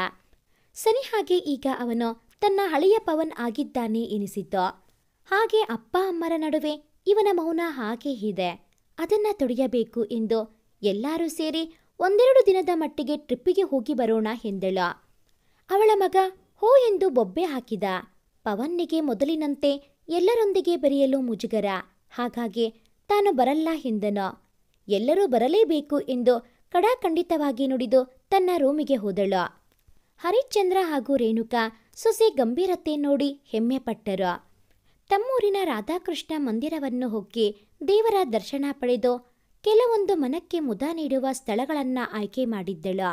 ಸನಿಹಾಗೆ ಈಗ ಅವನು ತನ್ನ ಹಳೆಯ ಪವನ್ ಆಗಿದ್ದಾನೆ ಎನಿಸಿತು. ಹಾಗೆ ಅಪ್ಪ ಅಮ್ಮರ ನಡುವೆ ಇವನ ಮೌನ ಹಾಗೇ ಇದೆ. ಅದನ್ನ ತೊಡೆಯಬೇಕು ಎಂದು ಎಲ್ಲರೂ ಸೇರಿ ಒಂದೆರಡು ದಿನದ ಮಟ್ಟಿಗೆ ಟ್ರಿಪ್ಪಿಗೆ ಹೋಗಿ ಬರೋಣ ಎಂದಳ. ಅವಳ ಮಗ ಹೋ ಎಂದು ಬೊಬ್ಬೆ ಹಾಕಿದ. ಪವನ್ನಿಗೆ ಮೊದಲಿನಂತೆ ಎಲ್ಲರೊಂದಿಗೆ ಬೆರೆಯಲು ಮುಜುಗರ. ಹಾಗಾಗಿ ತಾನು ಬರಲ್ಲ ಎಂದನು. ಎಲ್ಲರೂ ಬರಲೇಬೇಕು ಎಂದು ಕಡಾಖಂಡಿತವಾಗಿ ನುಡಿದು ತನ್ನ ರೂಮಿಗೆ ಹೋದಳು. ಹರಿಶ್ಚಂದ್ರ ಹಾಗೂ ರೇಣುಕಾ ಸೊಸೆ ಗಂಭೀರತೆ ನೋಡಿ ಹೆಮ್ಮೆ ಪಟ್ಟರು. ತಮ್ಮೂರಿನ ರಾಧಾಕೃಷ್ಣ ಮಂದಿರವನ್ನು ಹೋಗಿ ದೇವರ ದರ್ಶನ ಪಡೆದು ಕೆಲವೊಂದು ಮನಕ್ಕೆ ಮುದ ನೀಡುವ ಸ್ಥಳಗಳನ್ನು ಆಯ್ಕೆ ಮಾಡಿದ್ದಳು.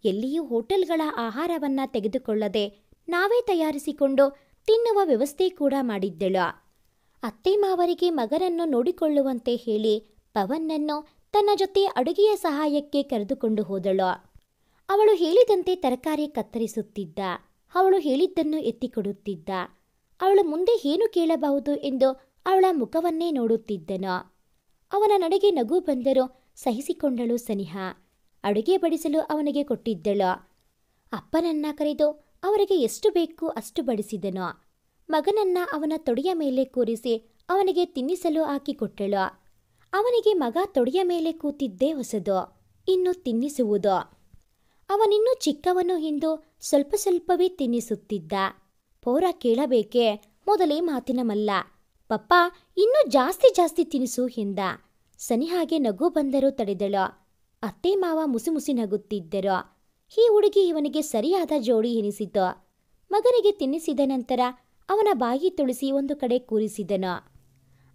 ಎಲ್ಲಿಯೂ ಹೋಟೆಲ್ಗಳ ಆಹಾರವನ್ನ ತೆಗೆದುಕೊಳ್ಳದೆ ನಾವೇ ತಯಾರಿಸಿಕೊಂಡು ತಿನ್ನುವ ವ್ಯವಸ್ಥೆ ಕೂಡ ಮಾಡಿದ್ದಳು. ಅತ್ತೆ ಮಾವರಿಗೆ ಮಗನನ್ನು ನೋಡಿಕೊಳ್ಳುವಂತೆ ಹೇಳಿ ಪವನ್ನನ್ನು ತನ್ನ ಜೊತೆ ಅಡುಗೆಯ ಸಹಾಯಕ್ಕೆ ಕರೆದುಕೊಂಡು ಹೋದಳು. ಅವಳು ಹೇಳಿದಂತೆ ತರಕಾರಿ ಕತ್ತರಿಸುತ್ತಿದ್ದ. ಅವಳು ಹೇಳಿದ್ದನ್ನು ಎತ್ತಿಕೊಡುತ್ತಿದ್ದ. ಅವಳು ಮುಂದೆ ಏನು ಕೇಳಬಹುದು ಎಂದು ಅವಳ ಮುಖವನ್ನೇ ನೋಡುತ್ತಿದ್ದನು. ಅವನ ನಡೆಗೆ ನಗು ಬಂದರೂ ಸಹಿಸಿಕೊಂಡಳು ಸನಿಹಾ. ಅಡುಗೆ ಬಡಿಸಲು ಅವನಿಗೆ ಕೊಟ್ಟಿದ್ದಳು. ಅಪ್ಪನನ್ನ ಕರೆದು ಅವರಿಗೆ ಎಷ್ಟು ಬೇಕು ಅಷ್ಟು ಬಡಿಸಿದನು. ಮಗನನ್ನ ಅವನ ತೊಡೆಯ ಮೇಲೆ ಕೂರಿಸಿ ಅವನಿಗೆ ತಿನ್ನಿಸಲು ಹಾಕಿಕೊಟ್ಟಳು. ಅವನಿಗೆ ಮಗ ತೊಡೆಯ ಮೇಲೆ ಕೂತಿದ್ದೇ ಹೊಸದು, ಇನ್ನು ತಿನ್ನಿಸುವುದು. ಅವನಿನ್ನೂ ಚಿಕ್ಕವನು ಎಂದು ಸ್ವಲ್ಪ ಸ್ವಲ್ಪವೇ ತಿನ್ನಿಸುತ್ತಿದ್ದ. ಪೌರ ಕೇಳಬೇಕೆ, ಮೊದಲೇ ಮಾತಿನ ಮಲ್ಲ. ಪಪ್ಪ ಇನ್ನೂ ಜಾಸ್ತಿ ಜಾಸ್ತಿ ತಿನಿಸು ಎಂದ. ಸನಿಹಾಗೆ ನಗು ಬಂದರೂ ತಡೆದಳು. ಅತ್ತೆ ಮಾವ ಮುಸಿ ನಗುತ್ತಿದ್ದರು. ಈ ಹುಡುಗಿ ಇವನಿಗೆ ಸರಿಯಾದ ಜೋಡಿ ಎನಿಸಿತು. ಮಗನಿಗೆ ತಿನ್ನಿಸಿದ ನಂತರ ಅವನ ಬಾಯಿ ತುಳಿಸಿ ಒಂದು ಕಡೆ ಕೂರಿಸಿದನು.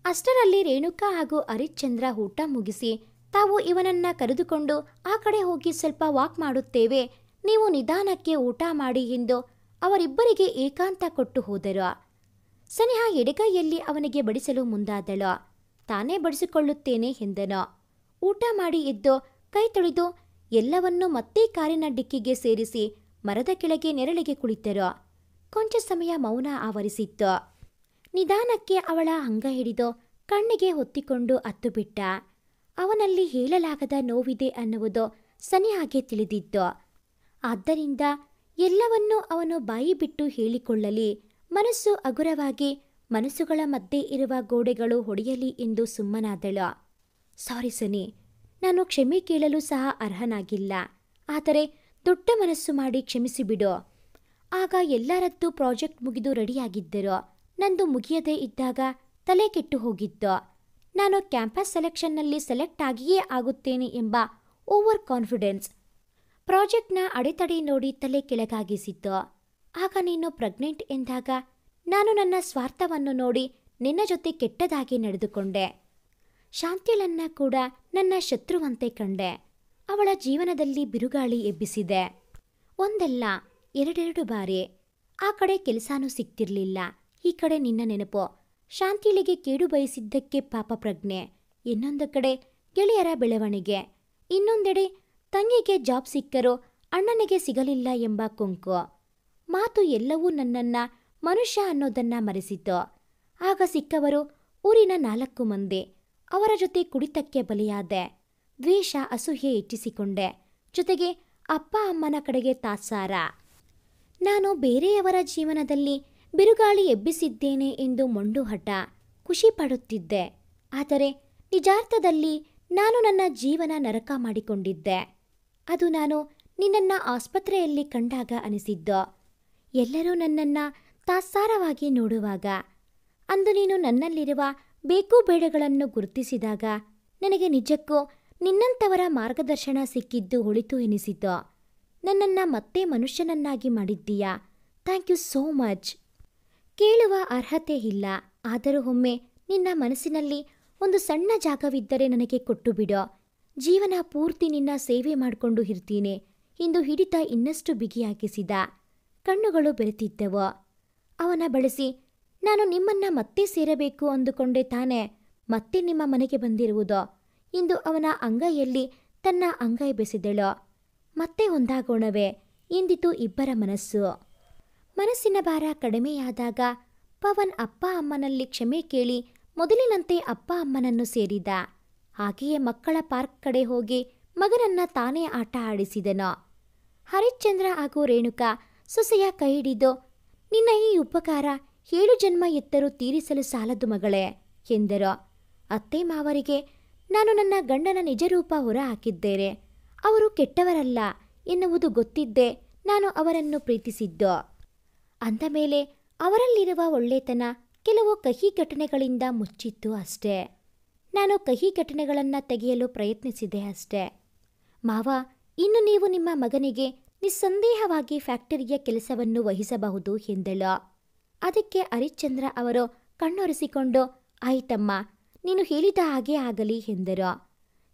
ಅಷ್ಟರಲ್ಲಿ ರೇಣುಕಾ ಹಾಗೂ ಹರಿಶ್ಚಂದ್ರ ಊಟ ಮುಗಿಸಿ ತಾವು ಇವನನ್ನ ಕರೆದುಕೊಂಡು ಆ ಕಡೆ ಹೋಗಿ ಸ್ವಲ್ಪ ವಾಕ್ ಮಾಡುತ್ತೇವೆ, ನೀವು ನಿಧಾನಕ್ಕೆ ಊಟ ಮಾಡಿ ಎಂದು ಅವರಿಬ್ಬರಿಗೆ ಏಕಾಂತ ಕೊಟ್ಟು ಹೋದರು. ಸನಿಹಾ ಎಡಗೈಯಲ್ಲಿ ಅವನಿಗೆ ಬಡಿಸಲು ಮುಂದಾದಳು. ತಾನೇ ಬಡಿಸಿಕೊಳ್ಳುತ್ತೇನೆ ಎಂದನು. ಊಟ ಮಾಡಿ ಎದ್ದು ಕೈ ತೊಳೆದು ಎಲ್ಲವನ್ನೂ ಮತ್ತೆ ಕಾರಿನ ಡಿಕ್ಕಿಗೆ ಸೇರಿಸಿ ಮರದ ಕೆಳಗೆ ನೆರಳಿಗೆ ಕುಳಿತರು. ಕೊಂಚ ಸಮಯ ಮೌನ ಆವರಿಸಿತ್ತು. ನಿಧಾನಕ್ಕೆ ಅವಳ ಅಂಗ ಹಿಡಿದು ಕಣ್ಣಿಗೆ ಹೊತ್ತಿಕೊಂಡು ಅತ್ತು ಬಿಟ್ಟ. ಅವನಲ್ಲಿ ಹೇಳಲಾಗದ ನೋವಿದೆ ಅನ್ನುವುದು ಸನಿಹಾಗೆ ತಿಳಿದಿತ್ತು. ಆದ್ದರಿಂದ ಎಲ್ಲವನ್ನೂ ಅವನು ಬಾಯಿ ಬಿಟ್ಟು ಹೇಳಿಕೊಳ್ಳಲಿ, ಮನಸ್ಸು ಹಗುರವಾಗಿ ಮನಸ್ಸುಗಳ ಮಧ್ಯೆ ಇರುವ ಗೋಡೆಗಳು ಹೊಡೆಯಲಿ ಎಂದು ಸುಮ್ಮನಾದಳು. ಸಾರಿ ಸನಿ, ನಾನು ಕ್ಷಮೆ ಕೇಳಲು ಸಹ ಅರ್ಹನಾಗಿಲ್ಲ. ಆದರೆ ದೊಡ್ಡ ಮನಸ್ಸು ಮಾಡಿ ಕ್ಷಮಿಸಿಬಿಡು. ಆಗ ಎಲ್ಲರದ್ದು ಪ್ರಾಜೆಕ್ಟ್ ಮುಗಿದು ರೆಡಿಯಾಗಿದ್ದರು. ನಂದು ಮುಗಿಯದೇ ಇದ್ದಾಗ ತಲೆ ಕೆಟ್ಟು ಹೋಗಿದ್ದು. ನಾನು ಕ್ಯಾಂಪಸ್ ಸೆಲೆಕ್ಷನ್ನಲ್ಲಿ ಸೆಲೆಕ್ಟ್ ಆಗಿಯೇ ಆಗುತ್ತೇನೆ ಎಂಬ ಓವರ್ ಕಾನ್ಫಿಡೆನ್ಸ್ ಪ್ರಾಜೆಕ್ಟ್ನ ಅಡೆತಡೆ ನೋಡಿ ತಲೆ ಕೆಳಗಾಗಿಸಿತ್ತು. ಆಗ ನೀನು ಪ್ರೆಗ್ನೆಂಟ್ ಎಂದಾಗ ನಾನು ನನ್ನ ಸ್ವಾರ್ಥವನ್ನು ನೋಡಿ ನಿನ್ನ ಜೊತೆ ಕೆಟ್ಟದಾಗಿ ನಡೆದುಕೊಂಡೆ. ಶಾಂತಿಲನ್ನ ಕೂಡ ನನ್ನ ಶತ್ರುವಂತೆ ಕಂಡೆ. ಅವಳ ಜೀವನದಲ್ಲಿ ಬಿರುಗಾಳಿ ಎಬ್ಬಿಸಿದೆ. ಒಂದಲ್ಲ ಎರಡೆರಡು ಬಾರಿ. ಆ ಕಡೆ ಕೆಲಸನೂ ಸಿಗ್ತಿರ್ಲಿಲ್ಲ, ಈ ಕಡೆ ನಿನ್ನ ನೆನಪು. ಶಾಂತಿಲಿಗೆ ಕೇಡು ಬಯಸಿದ್ದಕ್ಕೆ ಪಾಪ ಪ್ರಜ್ಞೆ. ಇನ್ನೊಂದು ಕಡೆ ಗೆಳೆಯರ ಬೆಳವಣಿಗೆ. ಇನ್ನೊಂದೆಡೆ ತಂಗಿಗೆ ಜಾಬ್ ಸಿಕ್ಕರೂ ಅಣ್ಣನಿಗೆ ಸಿಗಲಿಲ್ಲ ಎಂಬ ಕೊಂಕು. ಮಾತು ಎಲ್ಲವೂ ನನ್ನನ್ನ ಮನುಷ್ಯ ಅನ್ನೋದನ್ನ ಮರೆಸಿತು. ಆಗ ಸಿಕ್ಕವರು ಊರಿನ 4 ಮಂದಿ. ಅವರ ಜೊತೆ ಕುಡಿತಕ್ಕೆ ಬಲಿಯಾದೆ. ದ್ವೇಷ ಅಸೂಯೆ ಹೆಚ್ಚಿಸಿಕೊಂಡೆ. ಜೊತೆಗೆ ಅಪ್ಪ ಅಮ್ಮನ ಕಡೆಗೆ ತಾತ್ಸಾರ. ನಾನು ಬೇರೆಯವರ ಜೀವನದಲ್ಲಿ ಬಿರುಗಾಳಿ ಎಬ್ಬಿಸಿದ್ದೇನೆ ಎಂದು ಮೊಂಡು ಹಠ. ಖುಷಿ ಪಡುತ್ತಿದ್ದೆ. ಆದರೆ ನಿಜಾರ್ಥದಲ್ಲಿ ನಾನು ನನ್ನ ಜೀವನ ನರಕ ಮಾಡಿಕೊಂಡಿದ್ದೆ. ಅದು ನಾನು ನಿನ್ನನ್ನು ಆಸ್ಪತ್ರೆಯಲ್ಲಿ ಕಂಡಾಗ ಅನಿಸಿದ್ದು. ಎಲ್ಲರೂ ನನ್ನನ್ನು ತಾತ್ಸಾರವಾಗಿ ನೋಡುವಾಗ, ಅಂದು ನೀನು ನನ್ನಲ್ಲಿರುವ ಬೇಕು ಬೇಡಗಳನ್ನು ಗುರುತಿಸಿದಾಗ ನನಗೆ ನಿಜಕ್ಕೂ ನಿನ್ನಂಥವರ ಮಾರ್ಗದರ್ಶನ ಸಿಕ್ಕಿದ್ದು ಒಳಿತು ಎನಿಸಿತು. ನನ್ನನ್ನು ಮತ್ತೆ ಮನುಷ್ಯನನ್ನಾಗಿ ಮಾಡಿದ್ದೀಯಾ. Thank you so much. ಕೇಳುವ ಅರ್ಹತೆ ಇಲ್ಲ, ಆದರೂ ಒಮ್ಮೆ ನಿನ್ನ ಮನಸ್ಸಿನಲ್ಲಿ ಒಂದು ಸಣ್ಣ ಜಾಗವಿದ್ದರೆ ನನಗೆ ಕೊಟ್ಟು ಬಿಡೋ. ಜೀವನ ಪೂರ್ತಿ ನಿನ್ನ ಸೇವೆ ಮಾಡಿಕೊಂಡು ಇರ್ತೀನಿ ಎಂದು ಹಿಡಿತ ಇನ್ನಷ್ಟು ಬಿಗಿಯಾಗಿಸಿದ. ಕಣ್ಣುಗಳು ಬೆರೆತಿದ್ದವು. ಅವನ ಬಳಸಿ, ನಾನು ನಿಮ್ಮನ್ನ ಮತ್ತೆ ಸೇರಬೇಕು ಅಂದುಕೊಂಡೆ ತಾನೇ ಮತ್ತೆ ನಿಮ್ಮ ಮನೆಗೆ ಬಂದಿರುವುದು ಎಂದು ಅವನ ಅಂಗೈಯಲ್ಲಿ ತನ್ನ ಅಂಗೈ ಬೆಸೆದಳು. ಮತ್ತೆ ಒಂದಾಗೋಣವೇ ಎಂದಿತು ಇಬ್ಬರ ಮನಸ್ಸು. ಮನಸ್ಸಿನ ಭಾರ ಕಡಿಮೆಯಾದಾಗ ಪವನ್ ಅಪ್ಪ ಅಮ್ಮನಲ್ಲಿ ಕ್ಷಮೆ ಕೇಳಿ ಮೊದಲಿನಂತೆ ಅಪ್ಪ ಅಮ್ಮನನ್ನು ಸೇರಿದ. ಹಾಗೆಯೇ ಮಕ್ಕಳ ಪಾರ್ಕ್ ಕಡೆ ಹೋಗಿ ಮಗನನ್ನ ತಾನೇ ಆಟ ಆಡಿಸಿದನು. ಹರಿಶ್ಚಂದ್ರ ಹಾಗೂ ರೇಣುಕಾ ಸೊಸೆಯ ಕೈ ಹಿಡಿದು, ನಿನ್ನ ಈ ಉಪಕಾರ 7 ಜನ್ಮ ಎತ್ತರೂ ತೀರಿಸಲು ಸಾಲದು ಮಗಳೇ ಎಂದರು. ಅತ್ತೆ ಮಾವರಿಗೆ ನಾನು ನನ್ನ ಗಂಡನ ನಿಜರೂಪ ಹೊರ ಹಾಕಿದ್ದೇನೆ. ಅವರು ಕೆಟ್ಟವರಲ್ಲ ಎನ್ನುವುದು ಗೊತ್ತಿದ್ದೇ ನಾನು ಅವರನ್ನು ಪ್ರೀತಿಸಿದ್ದು. ಅಂದ ಮೇಲೆ ಅವರಲ್ಲಿರುವ ಒಳ್ಳೆತನ ಕೆಲವು ಕಹಿ ಘಟನೆಗಳಿಂದ ಮುಚ್ಚಿತ್ತು ಅಷ್ಟೇ. ನಾನು ಕಹಿ ಘಟನೆಗಳನ್ನು ತೆಗೆಯಲು ಪ್ರಯತ್ನಿಸಿದೆ ಅಷ್ಟೇ. ಮಾವ, ಇನ್ನು ನೀವು ನಿಮ್ಮ ಮಗನಿಗೆ ನಿಸ್ಸಂದೇಹವಾಗಿ ಫ್ಯಾಕ್ಟರಿಯ ಕೆಲಸವನ್ನು ವಹಿಸಬಹುದು ಎಂದಳು. ಅದಕ್ಕೆ ಹರಿಶ್ಚಂದ್ರ ಅವರು ಕಣ್ಣೊರೆಸಿಕೊಂಡು, ಆಯಿತಮ್ಮ, ನೀನು ಹೇಳಿದ ಹಾಗೆ ಆಗಲಿ ಎಂದರು.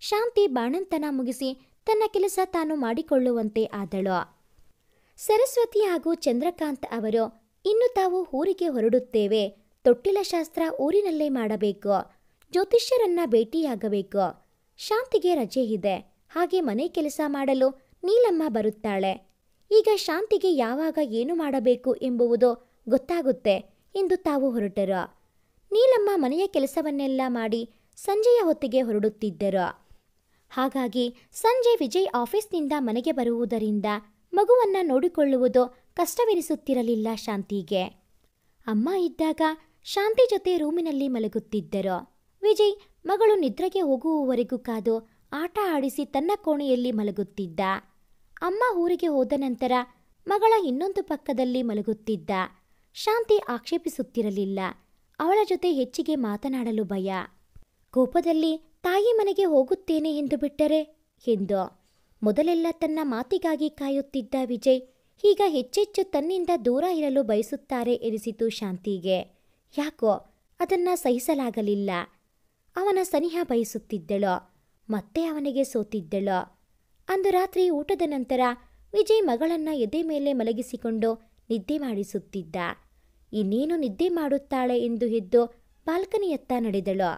ಶಾಂತಿ ಬಾಣಂತನ ಮುಗಿಸಿ ತನ್ನ ಕೆಲಸ ತಾನು ಮಾಡಿಕೊಳ್ಳುವಂತೆ ಆದಳು. ಸರಸ್ವತಿ ಹಾಗೂ ಚಂದ್ರಕಾಂತ್ ಅವರು, ಇನ್ನು ತಾವು ಊರಿಗೆ ಹೊರಡುತ್ತೇವೆ. ತೊಟ್ಟಿಲ ಶಾಸ್ತ್ರ ಊರಿನಲ್ಲೇ ಮಾಡಬೇಕು. ಜ್ಯೋತಿಷ್ಯರನ್ನ ಭೇಟಿಯಾಗಬೇಕು. ಶಾಂತಿಗೆ ರಜೆ ಇದೆ. ಹಾಗೆ ಮನೆ ಕೆಲಸ ಮಾಡಲು ನೀಲಮ್ಮ ಬರುತ್ತಾಳೆ. ಈಗ ಶಾಂತಿಗೆ ಯಾವಾಗ ಏನು ಮಾಡಬೇಕು ಎಂಬುವುದು ಗೊತ್ತಾಗುತ್ತೆ ಎಂದು ತಾವು ಹೊರಟರು. ನೀಲಮ್ಮ ಮನೆಯ ಕೆಲಸವನ್ನೆಲ್ಲ ಮಾಡಿ ಸಂಜೆಯ ಹೊತ್ತಿಗೆ ಹೊರಡುತ್ತಿದ್ದರು. ಹಾಗಾಗಿ ಸಂಜೆ ವಿಜಯ್ ಆಫೀಸ್ನಿಂದ ಮನೆಗೆ ಬರುವುದರಿಂದ ಮಗುವನ್ನ ನೋಡಿಕೊಳ್ಳುವುದು ಕಷ್ಟವೆನಿಸುತ್ತಿರಲಿಲ್ಲ ಶಾಂತಿಗೆ. ಅಮ್ಮ ಇದ್ದಾಗ ಶಾಂತಿ ಜೊತೆ ರೂಮಿನಲ್ಲಿ ಮಲಗುತ್ತಿದ್ದರು. ವಿಜಯ್ ಮಗಳು ನಿದ್ರೆಗೆ ಹೋಗುವವರೆಗೂ ಕಾದು ಆಟ ಆಡಿಸಿ ತನ್ನ ಕೋಣೆಯಲ್ಲಿ ಮಲಗುತ್ತಿದ್ದ. ಅಮ್ಮ ಊರಿಗೆ ಹೋದ ನಂತರ ಮಗಳ ಇನ್ನೊಂದು ಪಕ್ಕದಲ್ಲಿ ಮಲಗುತ್ತಿದ್ದ. ಶಾಂತಿ ಆಕ್ಷೇಪಿಸುತ್ತಿರಲಿಲ್ಲ. ಅವಳ ಜೊತೆ ಹೆಚ್ಚಿಗೆ ಮಾತನಾಡಲು ಭಯ. ಕೋಪದಲ್ಲಿ ತಾಯಿ ಮನೆಗೆ ಹೋಗುತ್ತೇನೆ ಎಂದು ಬಿಟ್ಟರೆ ಎಂದು. ಮೊದಲೆಲ್ಲ ತನ್ನ ಮಾತಿಗಾಗಿ ಕಾಯುತ್ತಿದ್ದ ವಿಜಯ್ ಈಗ ಹೆಚ್ಚೆಚ್ಚು ತನ್ನಿಂದ ದೂರ ಇರಲು ಬಯಸುತ್ತಾರೆ ಎನಿಸಿತು ಶಾಂತಿಗೆ. ಯಾಕೋ ಅದನ್ನು ಸಹಿಸಲಾಗಲಿಲ್ಲ. ಅವನ ಸನಿಹ ಬಯಸುತ್ತಿದ್ದಳು. ಮತ್ತೆ ಅವನಿಗೆ ಸೋತಿದ್ದಳು. ಅಂದು ರಾತ್ರಿ ಊಟದ ನಂತರ ವಿಜಯ್ ಮಗಳನ್ನ ಎದೆ ಮೇಲೆ ಮಲಗಿಸಿಕೊಂಡು ನಿದ್ದೆ ಮಾಡಿಸುತ್ತಿದ್ದ. ಇನ್ನೇನು ನಿದ್ದೆ ಮಾಡುತ್ತಾಳೆ ಎಂದು ಎದ್ದು ಬಾಲ್ಕನಿಯತ್ತ ನಡೆದಳು.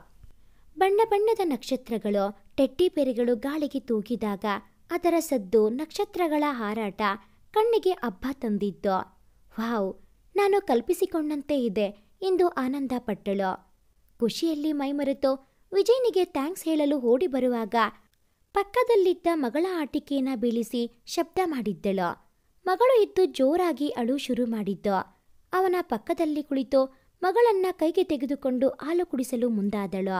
ಬಣ್ಣ ಬಣ್ಣದ ನಕ್ಷತ್ರಗಳು, ಟೆಡ್ಡಿ ಬೇರುಗಳು ಗಾಳಿಗೆ ತೂಗಿದಾಗ ಅದರ ಸದ್ದು, ನಕ್ಷತ್ರಗಳ ಹಾರಾಟ ಕಣ್ಣಿಗೆ ಹಬ್ಬ ತಂದಿದ್ದು. ವಾವ್, ನಾನು ಕಲ್ಪಿಸಿಕೊಂಡಂತೆ ಇದೆ ಎಂದು ಆನಂದ ಪಟ್ಟಳು. ಖುಷಿಯಲ್ಲಿ ಮೈಮರೆತು ವಿಜಯ್ನಿಗೆ ಥ್ಯಾಂಕ್ಸ್ ಹೇಳಲು ಓಡಿ ಬರುವಾಗ ಪಕ್ಕದಲ್ಲಿದ್ದ ಮಗಳ ಆಟಿಕೆಯನ್ನು ಬೀಳಿಸಿ ಶಬ್ದ ಮಾಡಿದ್ದಳು. ಮಗಳು ಎದ್ದು ಜೋರಾಗಿ ಅಳು ಶುರು ಮಾಡಿದ್ದು. ಅವನ ಪಕ್ಕದಲ್ಲಿ ಕುಳಿತು ಮಗಳನ್ನ ಕೈಗೆ ತೆಗೆದುಕೊಂಡು ಹಾಲು ಕುಡಿಸಲು ಮುಂದಾದಳು.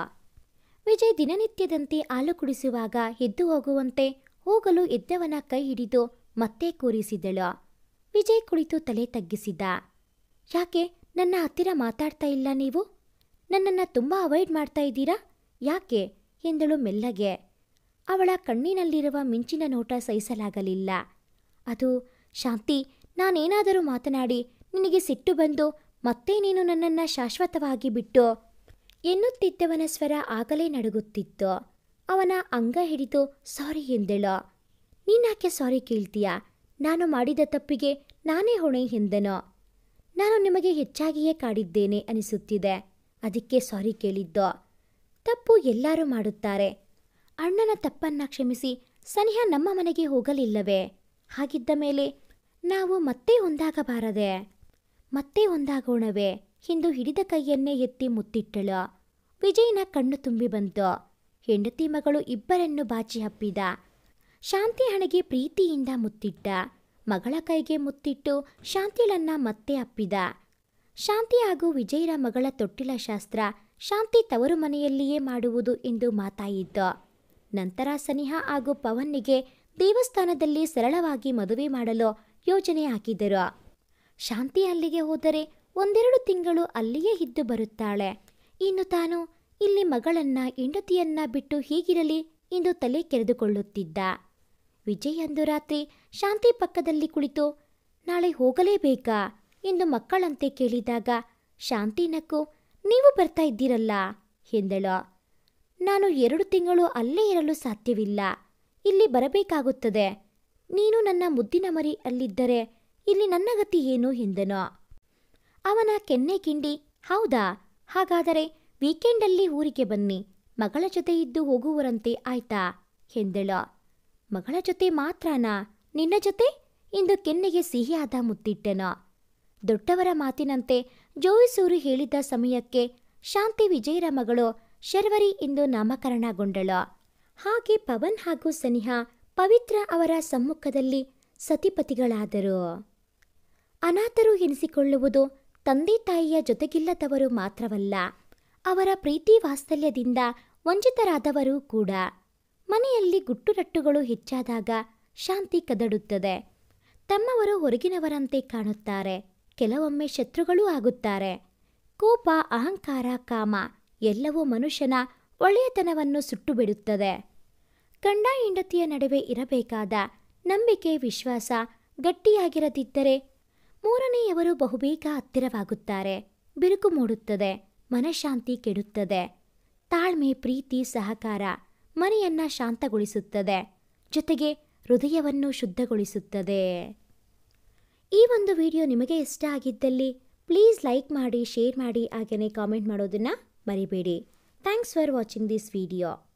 ವಿಜಯ್ ದಿನನಿತ್ಯದಂತೆ ಹಾಲು ಕುಡಿಸುವಾಗ ಎದ್ದು ಹೋಗುವಂತೆ ಹೋಗಲು ಎದ್ದವನ ಕೈ ಹಿಡಿದು ಮತ್ತೆ ಕೂರಿಸಿದಳು. ವಿಜಯ್ ಕುಳಿತು ತಲೆ ತಗ್ಗಿಸಿದ. ಯಾಕೆ ನನ್ನ ಹತ್ತಿರ ಮಾತಾಡ್ತಾ ಇಲ್ಲ ನೀವು? ನನ್ನನ್ನು ತುಂಬ ಅವಾಯ್ಡ್ ಮಾಡ್ತಾ ಇದ್ದೀರಾ? ಯಾಕೆ ಎಂದಳು ಮೆಲ್ಲಗೆ. ಅವಳ ಕಣ್ಣಿನಲ್ಲಿರುವ ಮಿಂಚಿನ ನೋಟ ಸಹಿಸಲಾಗಲಿಲ್ಲ. ಅದು, ಶಾಂತಿ, ನಾನೇನಾದರೂ ಮಾತನಾಡಿ ನಿನಗೆ ಸಿಟ್ಟು ಬಂದು ಮತ್ತೆ ನೀನು ನನ್ನನ್ನು ಶಾಶ್ವತವಾಗಿ ಬಿಟ್ಟು ಎನ್ನುತ್ತಿದ್ದವನ ಸ್ವರ ಆಗಲೇ ನಡುಗುತ್ತಿತ್ತು. ಅವನ ಅಂಗ ಹಿಡಿದು ಸಾರಿ ಎಂದಳು. ನೀನ್ಯಾಕೆ ಸಾರಿ ಕೇಳ್ತೀಯಾ? ನಾನು ಮಾಡಿದ ತಪ್ಪಿಗೆ ನಾನೇ ಹೊಣೆ ಎಂದನು. ನಾನು ನಿಮಗೆ ಹೆಚ್ಚಾಗಿಯೇ ಕಾಡಿದ್ದೇನೆ ಅನಿಸುತ್ತಿದೆ. ಅದಕ್ಕೆ ಸಾರಿ ಕೇಳಿದ್ದು. ತಪ್ಪು ಎಲ್ಲರೂ ಮಾಡುತ್ತಾರೆ. ಅಣ್ಣನ ತಪ್ಪನ್ನ ಕ್ಷಮಿಸಿ ಸನಿಹ ನಮ್ಮ ಮನೆಗೆ ಹೋಗಲಿಲ್ಲವೇ? ಹಾಗಿದ್ದ ಮೇಲೆ ನಾವು ಮತ್ತೆ ಒಂದಾಗಬಾರದೆ? ಮತ್ತೆ ಒಂದಾಗೋಣವೇ ಎಂದು ಹಿಡಿದ ಕೈಯನ್ನೇ ಎತ್ತಿ ಮುತ್ತಿಟ್ಟಳು. ವಿಜಯ್ನ ಕಣ್ಣು ತುಂಬಿ ಬಂತು. ಹೆಂಡತಿ ಮಗಳು ಇಬ್ಬರನ್ನು ಬಾಚಿ ಹಪ್ಪಿದ. ಶಾಂತಿ ಹಣೆಗೆ ಪ್ರೀತಿಯಿಂದ ಮುತ್ತಿಟ್ಟ. ಮಗಳ ಕೈಗೆ ಮುತ್ತಿಟ್ಟು ಶಾಂತಿಳನ್ನ ಮತ್ತೆ ಅಪ್ಪಿದ. ಶಾಂತಿ ಹಾಗೂ ವಿಜಯ್ರ ಮಗಳ ತೊಟ್ಟಿಲ ಶಾಸ್ತ್ರ ಶಾಂತಿ ತವರು ಮನೆಯಲ್ಲಿಯೇ ಮಾಡುವುದು ಎಂದು ಮಾತಾಯಿತು. ನಂತರ ಸನಿಹ ಹಾಗೂ ಪವನ್ನಿಗೆ ದೇವಸ್ಥಾನದಲ್ಲಿ ಸರಳವಾಗಿ ಮದುವೆ ಮಾಡಲು ಯೋಜನೆ ಹಾಕಿದರು. ಶಾಂತಿ ಅಲ್ಲಿಗೆ ಹೋದರೆ 1-2 ತಿಂಗಳು ಅಲ್ಲಿಯೇ ಇದ್ದು ಬರುತ್ತಾಳೆ. ಇನ್ನು ತಾನು ಇಲ್ಲಿ ಮಗಳನ್ನ ಹೆಂಡತಿಯನ್ನ ಬಿಟ್ಟು ಹೀಗಿರಲಿ ಎಂದು ತಲೆ ಕೆರೆದುಕೊಳ್ಳುತ್ತಿದ್ದ. ವಿಜಯ್ ಅಂದು ರಾತ್ರಿ ಶಾಂತಿ ಪಕ್ಕದಲ್ಲಿ ಕುಳಿತು ನಾಳೆ ಹೋಗಲೇಬೇಕಾ ಎಂದು ಮಕ್ಕಳಂತೆ ಕೇಳಿದಾಗ ಶಾಂತಿ ನಕ್ಕು, ನೀವು ಬರ್ತಾ ಇದ್ದೀರಲ್ಲ ಎಂದಳು. ನಾನು 2 ತಿಂಗಳು ಅಲ್ಲೇ ಇರಲು ಸಾಧ್ಯವಿಲ್ಲ. ಇಲ್ಲಿ ಬರಬೇಕಾಗುತ್ತದೆ. ನೀನು ನನ್ನ ಮುದ್ದಿನ ಮರಿ ಅಲ್ಲಿದ್ದರೆ ಇಲ್ಲಿ ನನ್ನ ಗತಿ ಏನು ಎಂದನು. ಅವನ ಕೆನ್ನೆ ಕಿಂಡಿ, ಹೌದಾ, ಹಾಗಾದರೆ ವೀಕೆಂಡಲ್ಲಿ ಊರಿಗೆ ಬನ್ನಿ, ಮಗಳ ಜೊತೆ ಇದ್ದು ಹೋಗುವರಂತೆ, ಆಯ್ತಾ ಎಂದಳು. ಮಗಳ ಜೊತೆ ಮಾತ್ರನಾ? ನಿನ್ನ ಜೊತೆ ಎಂದು ಕೆನ್ನೆಗೆ ಸಿಹಿಯಾದ ಮುತ್ತಿಟ್ಟನು. ದೊಡ್ಡವರ ಮಾತಿನಂತೆ ಜೋಯಿಸೂರು ಹೇಳಿದ ಸಮಯಕ್ಕೆ ಶಾಂತಿ ವಿಜಯ್ರ ಮಗಳು ಶರ್ವರಿ ಎಂದು ನಾಮಕರಣಗೊಂಡಳು. ಹಾಗೆ ಪವನ್ ಹಾಗೂ ಸನಿಹ ಪವಿತ್ರ ಅವರ ಸಮ್ಮುಖದಲ್ಲಿ ಸತಿಪತಿಗಳಾದರು. ಅನಾಥರು ಎನಿಸಿಕೊಳ್ಳುವುದು ತಂದೆ ತಾಯಿಯ ಜೊತೆಗಿಲ್ಲದವರು ಮಾತ್ರವಲ್ಲ, ಅವರ ಪ್ರೀತಿ ವಾತ್ಸಲ್ಯದಿಂದ ವಂಚಿತರಾದವರು ಕೂಡ. ಮನೆಯಲ್ಲಿ ಗುಟ್ಟುರಟ್ಟುಗಳು ಹೆಚ್ಚಾದಾಗ ಶಾಂತಿ ಕದಡುತ್ತದೆ. ತಮ್ಮವರು ಹೊರಗಿನವರಂತೆ ಕಾಣುತ್ತಾರೆ, ಕೆಲವೊಮ್ಮೆ ಶತ್ರುಗಳೂ ಆಗುತ್ತಾರೆ. ಕೋಪ, ಅಹಂಕಾರ, ಕಾಮ ಎಲ್ಲವೂ ಮನುಷ್ಯನ ಒಳ್ಳೆಯತನವನ್ನು ಸುಟ್ಟು ಬಿಡುತ್ತದೆ. ಗಂಡ ಹೆಂಡತಿಯ ನಡುವೆ ಇರಬೇಕಾದ ನಂಬಿಕೆ, ವಿಶ್ವಾಸ ಗಟ್ಟಿಯಾಗಿರದಿದ್ದರೆ ಮೂರನೆಯವರು ಬಹುಬೇಗ ಹತ್ತಿರವಾಗುತ್ತಾರೆ. ಬಿರುಕು ಮೂಡುತ್ತದೆ, ಮನಃಶಾಂತಿ ಕೆಡುತ್ತದೆ. ತಾಳ್ಮೆ, ಪ್ರೀತಿ, ಸಹಕಾರ ಮನೆಯನ್ನ ಶಾಂತಗೊಳಿಸುತ್ತದೆ, ಜೊತೆಗೆ ಹೃದಯವನ್ನು ಶುದ್ಧಗೊಳಿಸುತ್ತದೆ. ಈ ಒಂದು ವಿಡಿಯೋ ನಿಮಗೆ ಇಷ್ಟ ಆಗಿದ್ದಲ್ಲಿ ಪ್ಲೀಸ್ ಲೈಕ್ ಮಾಡಿ, ಶೇರ್ ಮಾಡಿ, ಹಾಗೆಯೇ ಕಾಮೆಂಟ್ ಮಾಡೋದನ್ನು ಮರಿಬೇಡಿ. Thanks for watching this video.